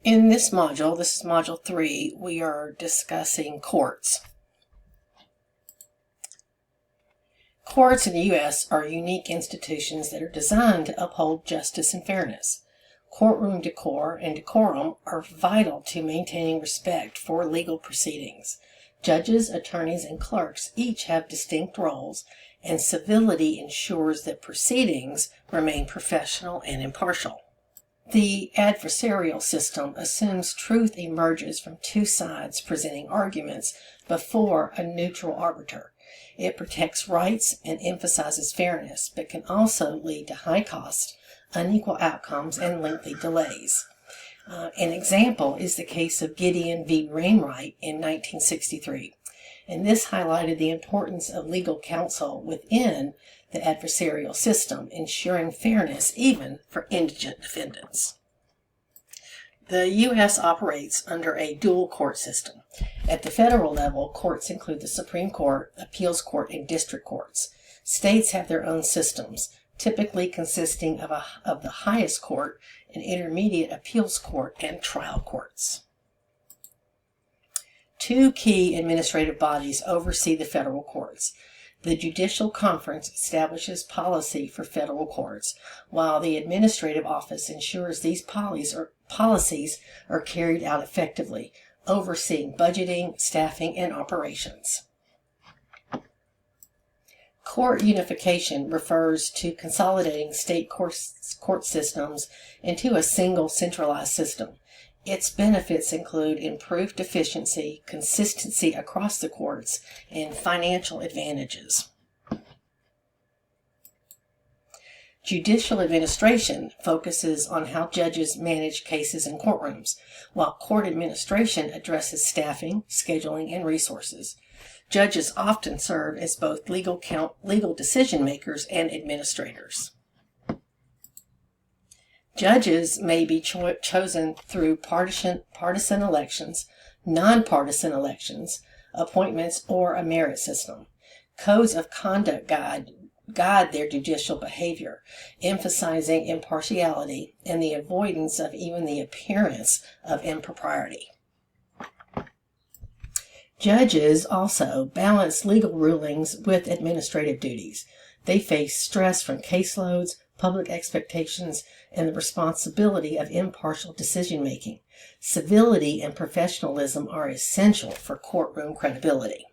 In this is Module 3, we are discussing courts. Courts in the U.S. are unique institutions that are designed to uphold justice and fairness. Courtroom decor and decorum are vital to maintaining respect for legal proceedings. Judges, attorneys, and clerks each have distinct roles, and civility ensures that proceedings remain professional and impartial. The adversarial system assumes truth emerges from two sides presenting arguments before a neutral arbiter. It protects rights and emphasizes fairness, but can also lead to high costs, unequal outcomes, and lengthy delays. An example is the case of Gideon v. Wainwright in 1963, and this highlighted the importance of legal counsel within the adversarial system, ensuring fairness even for indigent defendants. The U.S. operates under a dual court system. At the federal level, courts include the Supreme Court, appeals court, and district courts. States have their own systems, typically consisting of the highest court, an intermediate appeals court, and trial courts. Two key administrative bodies oversee the federal courts. The Judicial Conference establishes policy for federal courts, while the Administrative Office ensures these policies are carried out effectively, overseeing budgeting, staffing, and operations. Court unification refers to consolidating state court systems into a single centralized system. Its benefits include improved efficiency, consistency across the courts, and financial advantages. Judicial administration focuses on how judges manage cases in courtrooms, while court administration addresses staffing, scheduling, and resources. Judges often serve as both legal decision makers and administrators. Judges may be chosen through partisan elections, nonpartisan elections, appointments, or a merit system. Codes of conduct guide their judicial behavior, emphasizing impartiality and the avoidance of even the appearance of impropriety. Judges also balance legal rulings with administrative duties. They face stress from caseloads, public expectations, and the responsibility of impartial decision-making. Civility and professionalism are essential for courtroom credibility.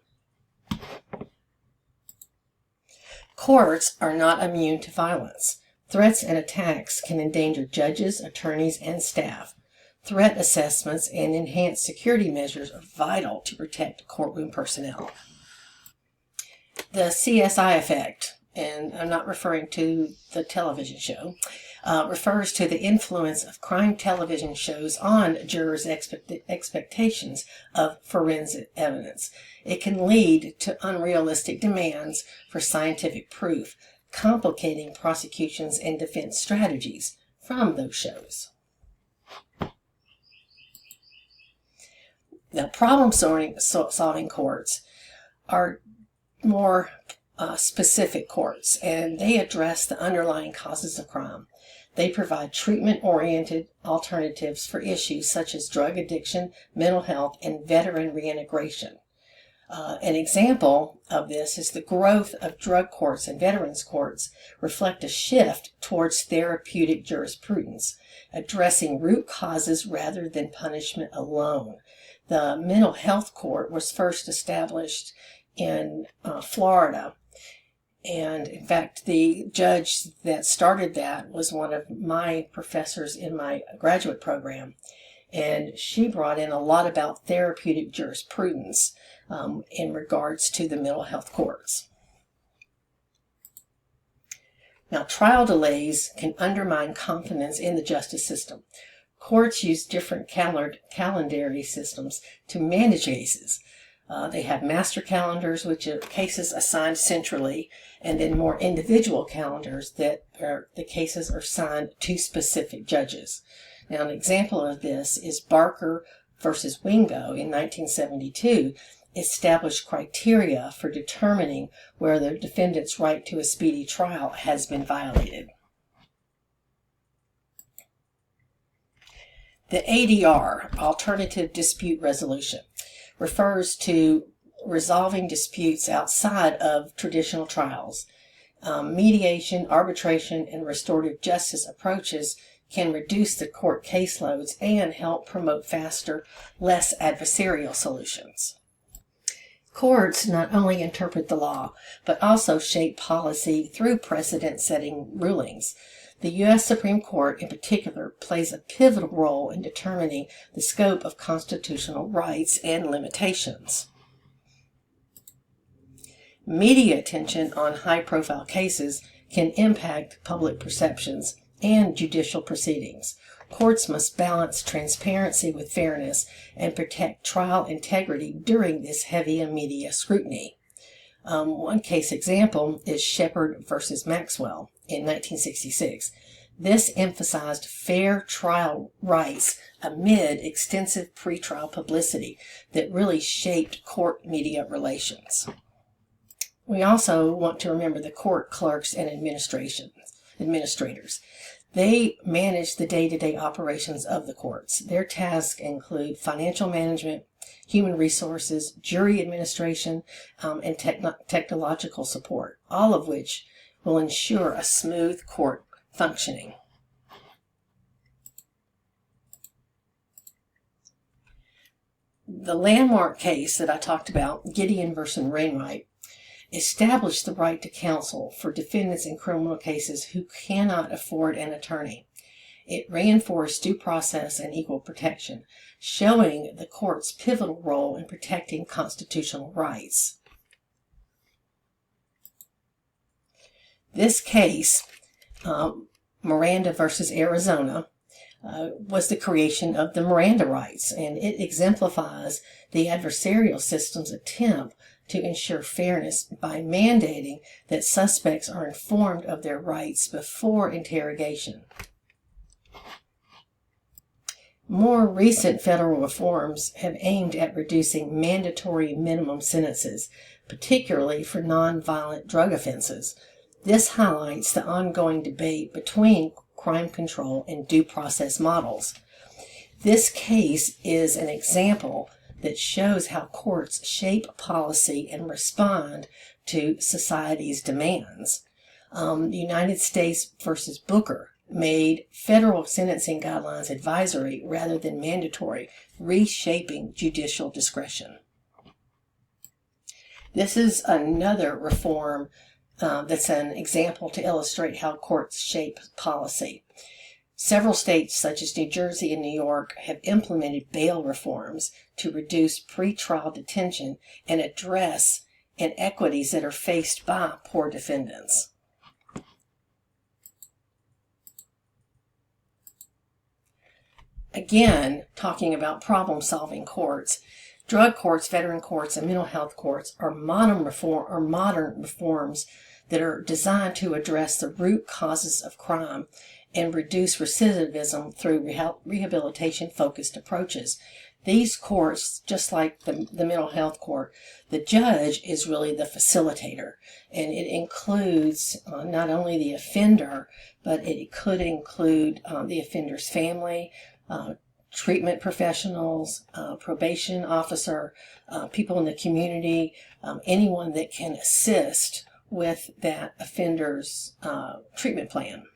Courts are not immune to violence. Threats and attacks can endanger judges, attorneys, and staff. Threat assessments and enhanced security measures are vital to protect courtroom personnel. The CSI effect, and I'm not referring to the television show, refers to the influence of crime television shows on jurors' expectations of forensic evidence. It can lead to unrealistic demands for scientific proof, complicating prosecutions and defense strategies from those shows. Now, problem-solving courts are more specific courts, and they address the underlying causes of crime. They provide treatment-oriented alternatives for issues such as drug addiction, mental health, and veteran reintegration. An example of this is the growth of drug courts and veterans courts reflect a shift towards therapeutic jurisprudence, addressing root causes rather than punishment alone. The mental health court was first established in Florida. And in fact, the judge that started that was one of my professors in my graduate program. And she brought in a lot about therapeutic jurisprudence in regards to the mental health courts. Now, trial delays can undermine confidence in the justice system. Courts use different calendar systems to manage cases. They have master calendars, which are cases assigned centrally, and then more individual calendars that the cases are assigned to specific judges. Now, an example of this is Barker versus Wingo in 1972 established criteria for determining where the defendant's right to a speedy trial has been violated. The ADR, Alternative Dispute Resolution, refers to resolving disputes outside of traditional trials. Mediation, arbitration, and restorative justice approaches can reduce the court caseloads and help promote faster, less adversarial solutions. Courts not only interpret the law, but also shape policy through precedent-setting rulings. The U.S. Supreme Court, in particular, plays a pivotal role in determining the scope of constitutional rights and limitations. Media attention on high-profile cases can impact public perceptions and judicial proceedings. Courts must balance transparency with fairness and protect trial integrity during this heavy media scrutiny. One case example is Shepard versus Maxwell in 1966. This emphasized fair trial rights amid extensive pretrial publicity that really shaped court-media relations. We also want to remember the court clerks and administrators. They manage the day-to-day operations of the courts. Their tasks include financial management, human resources, jury administration, and technological support, all of which will ensure a smooth court functioning. The landmark case that I talked about, Gideon versus Wainwright, established the right to counsel for defendants in criminal cases who cannot afford an attorney. It reinforced due process and equal protection, showing the court's pivotal role in protecting constitutional rights. This case, Miranda versus Arizona, was the creation of the Miranda rights, and it exemplifies the adversarial system's attempt to ensure fairness by mandating that suspects are informed of their rights before interrogation. More recent federal reforms have aimed at reducing mandatory minimum sentences, particularly for nonviolent drug offenses. This highlights the ongoing debate between crime control and due process models. This case is an example that shows how courts shape policy and respond to society's demands. United States versus Booker made federal sentencing guidelines advisory rather than mandatory, reshaping judicial discretion. This is another reform that's an example to illustrate how courts shape policy. Several states, such as New Jersey and New York, have implemented bail reforms to reduce pretrial detention and address inequities that are faced by poor defendants. Again, talking about problem-solving courts, drug courts, veteran courts, and mental health courts are modern reforms that are designed to address the root causes of crime and reduce recidivism through rehabilitation-focused approaches. These courts, just like the mental health court, the judge is really the facilitator, and it includes not only the offender, but it could include the offender's family, treatment professionals, probation officer, people in the community, anyone that can assist with that offender's treatment plan.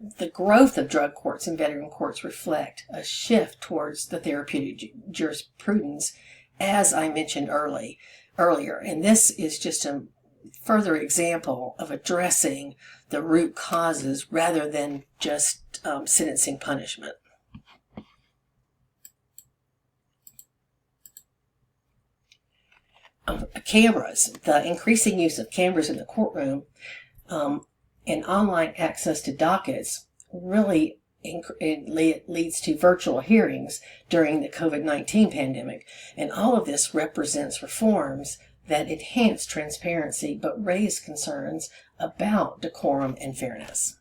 The growth of drug courts and veteran courts reflect a shift towards the therapeutic jurisprudence, as I mentioned earlier. And this is just a further example of addressing the root causes rather than just sentencing punishment. Cameras, the increasing use of cameras in the courtroom, and online access to dockets really leads to virtual hearings during the COVID-19 pandemic. And all of this represents reforms that enhance transparency but raise concerns about decorum and fairness.